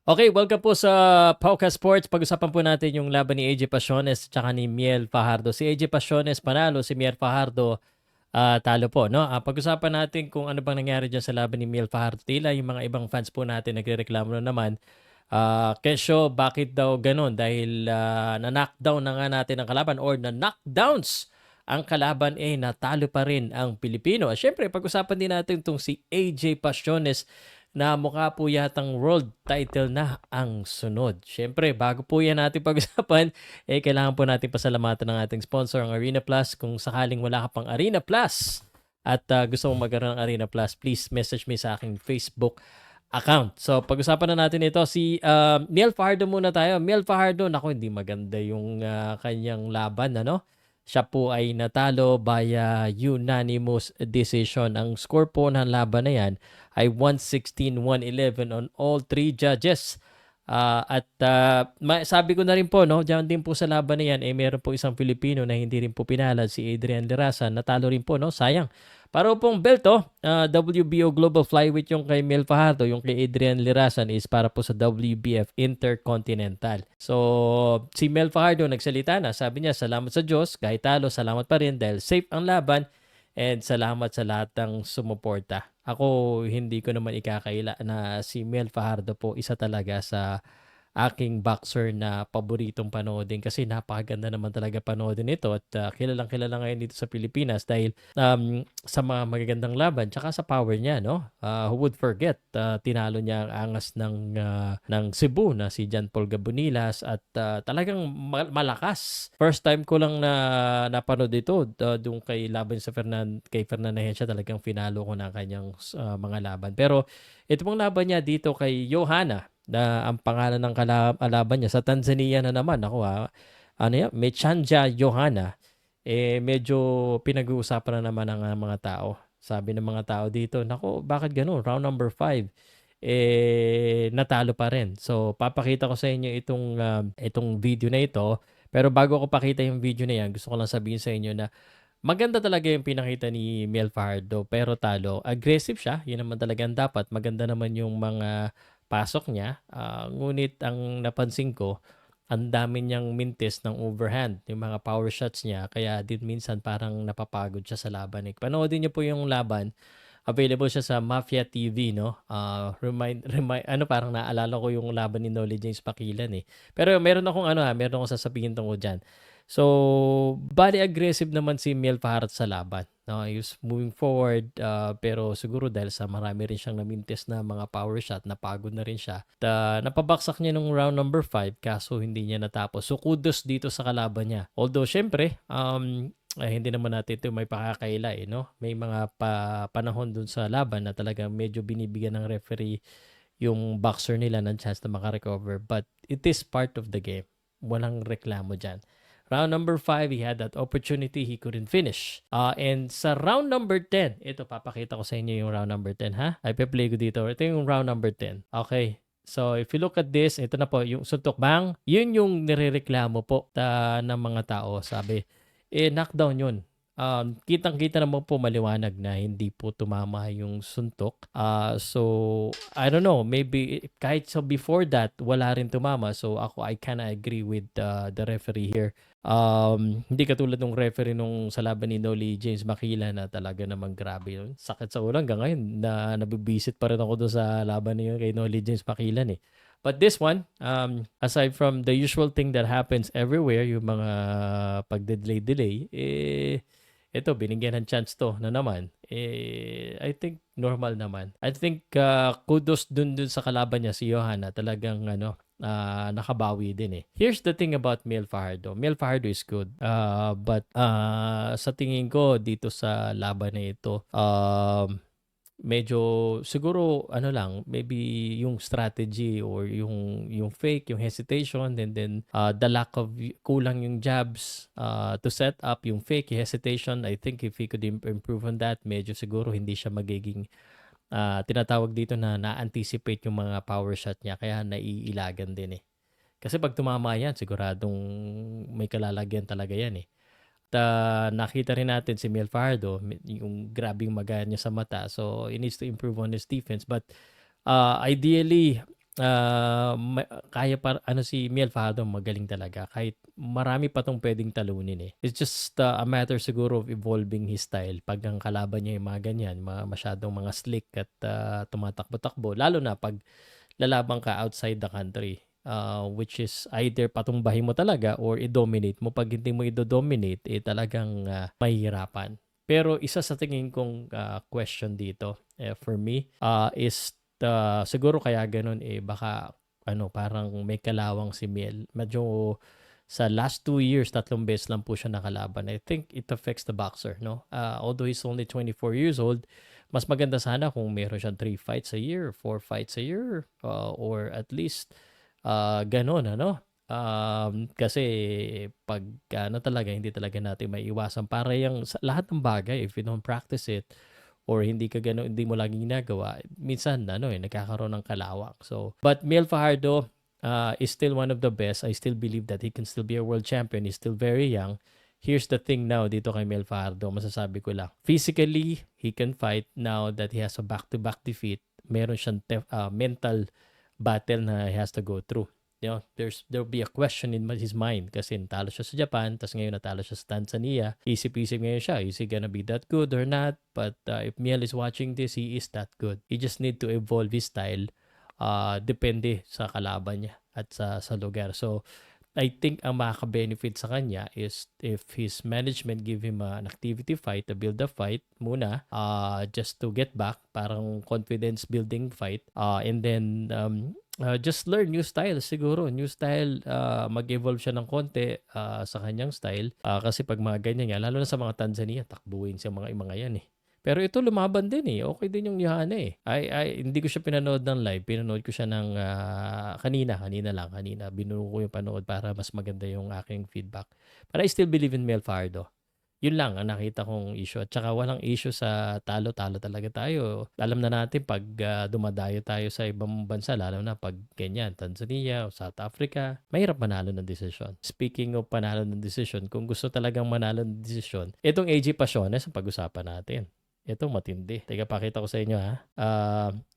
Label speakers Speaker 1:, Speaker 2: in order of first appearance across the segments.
Speaker 1: Okay, welcome po sa Pauka Sports. Pag-usapan po natin yung laban ni AJ Pasiones at ni Miel Fajardo. Si AJ Pasiones panalo, si Miel Fajardo talo po, no? Pag-usapan natin kung ano bang nangyari diyan sa laban ni Miel Fajardo. Tila yung mga ibang fans po natin nagrereklamo na naman. Kesyo, bakit daw ganun? Dahil na-knockdown na nga natin ang kalaban or na-knockdowns ang kalaban natalo pa rin ang Pilipino. At syempre, pag-usapan din natin itong si AJ Pasiones na mukha po yatang world title na ang sunod. Syempre, bago po yan natin pag-usapan, kailangan po natin pasalamatan ng ating sponsor, ang Arena Plus. Kung sakaling wala ka pang Arena Plus at gusto mong magkaroon ng Arena Plus, please message me sa aking Facebook account. So, pag-usapan na natin ito. Si Miel Fajardo muna tayo. Miel Fajardo, naku, hindi maganda yung kanyang laban, ano? Siya po ay natalo via unanimous decision. Ang score po ng laban na yan ay 116-111 on all three judges. Sabi ko na rin po, no, diyan din po sa laban na yan, meron po isang Pilipino na hindi rin po pinalad, si Adrian Lirasan. Natalo rin po, no? Sayang. Para pong belt, WBO Global Flyweight yung kay Mel Fajardo, yung kay Adrian Lirasan is para po sa WBF Intercontinental. So, si Mel Fajardo nagsalita na, sabi niya, salamat sa Diyos, kahit talo, salamat pa rin dahil safe ang laban and salamat sa lahat ng sumuporta. Ako, hindi ko naman ikakaila na si Mel Fajardo po isa talaga sa aking boxer na paboritong panoodin kasi napakaganda naman talaga panoodin ito at kilalang kilala ngayon dito sa Pilipinas dahil sa mga magagandang laban tsaka sa power niya, no? Who would forget, tinalo niya ang angas ng Cebu na si John Paul Gabonilas at talagang malakas. First time ko lang na napanood ito doon kay laban sa kay Fernand Agencia, talagang finalo ko na kanyang mga laban. Pero ito pong laban niya dito kay Johanna na ang pangalan ng kalaban niya sa Tanzania na naman. Ako ano yan? Mechanja Johanna. Medyo pinag-uusapan na naman ng mga tao. Sabi ng mga tao dito, nako, bakit ganun? Round number 5 natalo pa rin. So, papakita ko sa inyo itong video na ito. Pero bago ko pakita yung video na yan, gusto ko lang sabihin sa inyo na maganda talaga yung pinakita ni Mel Fajardo pero talo. Aggressive siya, yun naman talagang dapat. Maganda naman yung mga pasok niya. Ngunit ang napansin ko, ang dami niyang mintis ng overhand, yung mga power shots niya. Kaya din minsan parang napapagod siya sa laban. Panoodin niyo po yung laban. Available siya sa Mafia TV, no? Parang naalala ko yung laban ni Nolly James Pakilan eh. Pero meron akong sasabihin tungkol dyan. So, body aggressive naman si Mel Fajardo sa laban. No, he was moving forward pero siguro dahil sa marami rin siyang namintis na mga power shot, napagod na rin siya. Napabaksak niya nung round number 5 kaso hindi niya natapos. So kudos dito sa kalaban niya. Although syempre, hindi naman natin ito may pakakaila no? May mga panahon dun sa laban na talagang medyo binibigyan ng referee yung boxer nila ng chance na makarecover. But it is part of the game. Walang reklamo dyan. Round number 5, he had that opportunity, he couldn't finish. And sa round number 10, ito papakita ko sa inyo yung round number 10 ha. I play ko dito. Ito yung round number 10. Okay. So if you look at this, ito na po yung suntok bang. Yun yung nirereklamo po ng mga tao. Sabi, knockdown yun. Kitang-kita naman po maliwanag na hindi po tumama yung suntok. So, I don't know, maybe kahit so before that, wala rin tumama. So, I kinda agree with the referee here. Hindi katulad ng referee nung sa laban ni Nolly James Makila na talaga namang grabe yun. Sakit sa ulo hanggang ngayon na nabibisit pa rin ako doon sa laban niyo kay Nolly James Makila eh. But this one, aside from the usual thing that happens everywhere, yung mga pagde-delay, ito, binigyan ng chance to na naman. I think normal naman. I think kudos dun sa kalaban niya si Johanna. Talagang nakabawi din eh. Here's the thing about Mel Fajardo. Mel Fajardo is good. But sa tingin ko dito sa laban na ito, medyo siguro maybe yung strategy or yung fake, yung hesitation, and then the lack of kulang yung jabs to set up yung fake, yung hesitation. I think if he could improve on that, medyo siguro hindi siya magiging tinatawag dito na na-anticipate yung mga power shot niya kaya naiilagan din eh. Kasi pag tumama yan, siguradong may kalalagyan talaga yan eh. Nakita rin natin si Mel Fajardo, yung grabing magaya niya sa mata. So, he needs to improve on his defense. But ideally, kaya si Miel Fajardo magaling talaga kahit marami pa tong pwedeng talunin eh. It's just a matter siguro of evolving his style. Pag ang kalaban niya yung mga ganyan, masyadong mga slick at tumatakbo-takbo, lalo na pag lalaban ka outside the country. Which is either patumbahin mo talaga or i-dominate mo. Pag hindi mo i-dominate, talagang mahihirapan. Pero isa sa tingin kong question dito for me is siguro kaya ganun baka parang may kalawang si Miel. Medyo sa last 2 years, 3 beses lang po siya nakalaban. I think it affects the boxer, no? Although he's only 24 years old, mas maganda sana kung meron siyang 3 fights a year, 4 fights a year, or at least ganon, ano? Kasi pag talaga, hindi talaga natin maiiwasan. Para yung lahat ng bagay, if you don't practice it, or hindi mo laging ginagawa, minsan nagkakaroon ng kalawang. So, but Mel Fajardo is still one of the best. I still believe that he can still be a world champion. He's still very young. Here's the thing now dito kay Mel Fajardo, masasabi ko lang. Physically, he can fight now that he has a back-to-back defeat. Meron siyang mental battle na he has to go through. There'll be a question in his mind kasi natalo siya sa Japan, tapos ngayon natalo siya sa Tanzania. Isip-isip ngayon siya, is he gonna be that good or not? But if Miel is watching this, he is that good. He just need to evolve his style depende sa kalaban niya at sa lugar. So, I think ang makaka-benefit sa kanya is if his management give him an activity fight, to build a fight muna, just to get back, parang confidence building fight, and then just learn new style siguro. New style, mag-evolve siya ng konti sa kanyang style. Kasi pag mga ganyan nga, lalo na sa mga Tanzania, takbuhin siya mga yan eh. Pero ito lumaban din eh. Okay din yung Yohana eh. Hindi ko siya pinanood ng live. Pinanood ko siya ng kanina. Binuo ko yung panood para mas maganda yung aking feedback. But I still believe in Mel Fajardo. Yun lang ang nakita kong issue. At saka walang issue sa talo-talo talaga tayo. Alam na natin pag dumadayo tayo sa ibang bansa, lalo na pag ganyan, Tanzania o South Africa, mahirap manalo ng desisyon. Speaking of panalo ng desisyon, kung gusto talagang manalo ng desisyon, itong AJ Pasiones ang pag-usapan natin. Ito matindi. Teka, pakita ko sa inyo ha.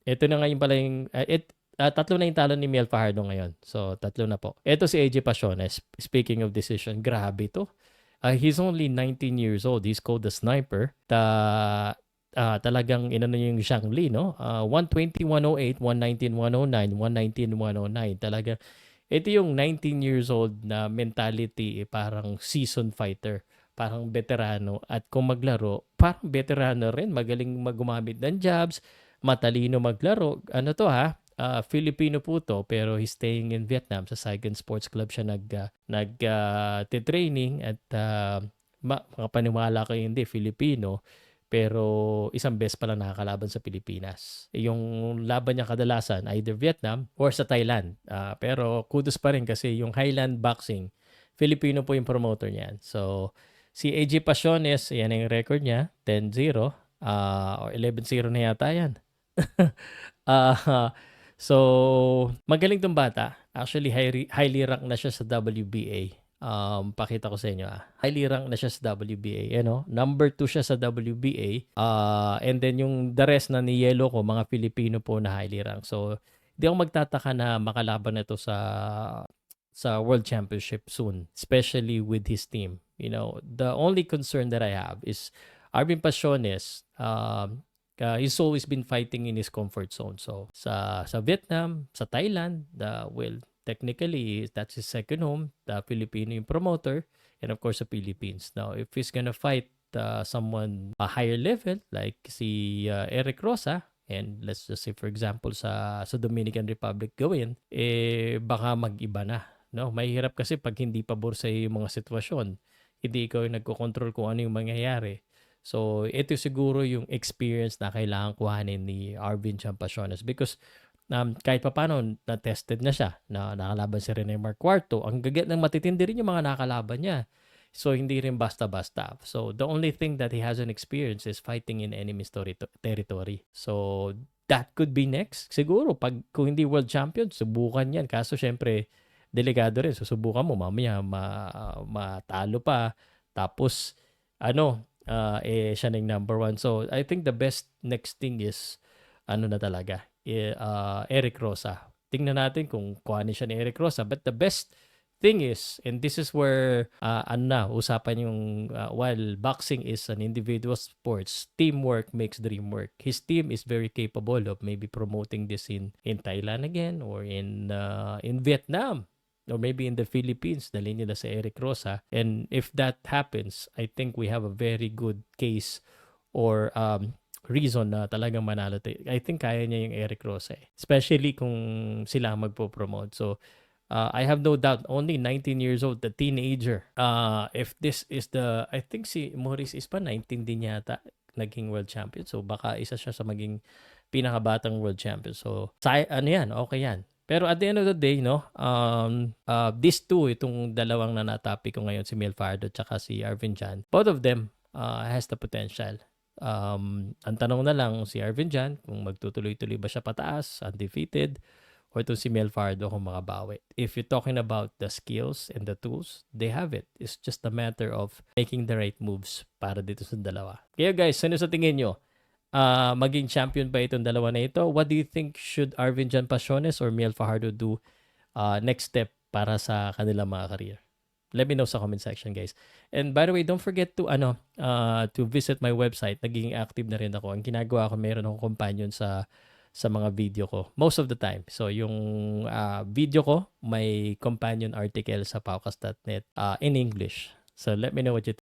Speaker 1: Ito na ngayon pala yung... tatlo na yung talo ni Mel Fajardo ngayon. So, tatlo na po. Ito si AJ Pasiones. Speaking of decision, grabe to. He's only 19 years old. He's called the sniper. Talagang inano yung Zhang Li, no? 120-108, 119-109, 119-109. Talaga, ito yung 19 years old na mentality, parang seasoned fighter. Parang veterano. At kung maglaro, parang veterano rin. Magaling gumamit ng jabs. Matalino maglaro. Ano to ha? Filipino po to, pero he's staying in Vietnam. Sa Saigon Sports Club siya nag-training at makapaniwala kayo hindi, Filipino. Pero isang beses pa lang nakakalaban sa Pilipinas. Yung laban niya kadalasan, either Vietnam or sa Thailand. Pero kudos pa rin kasi yung Highland Boxing, Filipino po yung promoter niyan. So, si AJ Pasiones, yan yung record niya, 10-0 or 11-0 na yata yan. So, magaling tong bata. Actually, highly ranked na siya sa WBA. Pakita ko sa inyo. Highly ranked na siya sa WBA. Number 2 siya sa WBA. And then yung the rest na ni Yellow ko, mga Filipino po na highly ranked. So, hindi ako magtataka na makalaban na ito sa World Championship soon, especially with his team. The only concern that I have is Arvin Pasiones, he's always been fighting in his comfort zone. So, sa Vietnam, sa Thailand, technically, that's his second home. The Filipino yung promoter, and of course, the Philippines. Now, if he's gonna fight someone a higher level, like si Eric Rosa, and let's just say, for example, sa Dominican Republic gawin, baka mag-iba na. No, mahirap kasi pag hindi pabor sa yung mga sitwasyon, hindi ikaw yung nagko-control kung ano yung mangyayari. So, ito siguro yung experience na kailangan kuhanin ni Arvin Pasiones because kahit pa paano, na-tested na siya. Nakalaban si Rene Marcuarto. Ang gagat ng matitindi rin yung mga nakalaban niya. So, hindi rin basta-basta. So, the only thing that he hasn't experienced is fighting in enemy's territory. So, that could be next. Siguro, kung hindi world champion, subukan yan. Kaso, syempre, delikado rin. Susubukan mo, mamaya matalo pa. Tapos, siya na yung number 1. So, I think the best next thing is, na talaga, Eric Rosa. tingnan natin kung kuhanin siya ni Eric Rosa. But the best thing is, and this is where usapan yung while boxing is an individual sports, teamwork makes dream work. His team is very capable of maybe promoting this in Thailand again, or in Vietnam, or maybe in the Philippines. Dalhin nila sa Eric Rosa, and if that happens, I think we have a very good case or reason na talagang manalo tayo. I think kaya niya yung Eric Rosa, especially kung sila magpo-promote. So I have no doubt, only 19 years old, the teenager. If this is I think si Maurice Ispa, 19 din yata, naging world champion. So baka isa siya sa maging pinakabatang world champion. So, okay yan. Pero at the end of the day, no, these two, itong dalawang na natopic ko ngayon, si Mel Fajardo at si Arvin Jan, both of them has the potential. Ang tanong na lang si Arvin Jan, kung magtutuloy-tuloy ba siya pataas, undefeated, or to si Mel Fajardo kung makabawi. If you're talking about the skills and the tools, they have it. It's just a matter of making the right moves para dito sa dalawa. Kaya guys, ano sa tingin nyo? Maging champion ba itong dalawa na ito? What do you think should Arvin Jan Pasiones or Mel Fajardo do next step para sa kanilang mga career? Let me know sa comment section, guys. And by the way, don't forget to visit my website. Naging active na rin ako. Ang ginagawa ko, meron akong companion sa mga video ko most of the time. So yung video ko, may companion article sa paukas.net in English. So let me know what you think.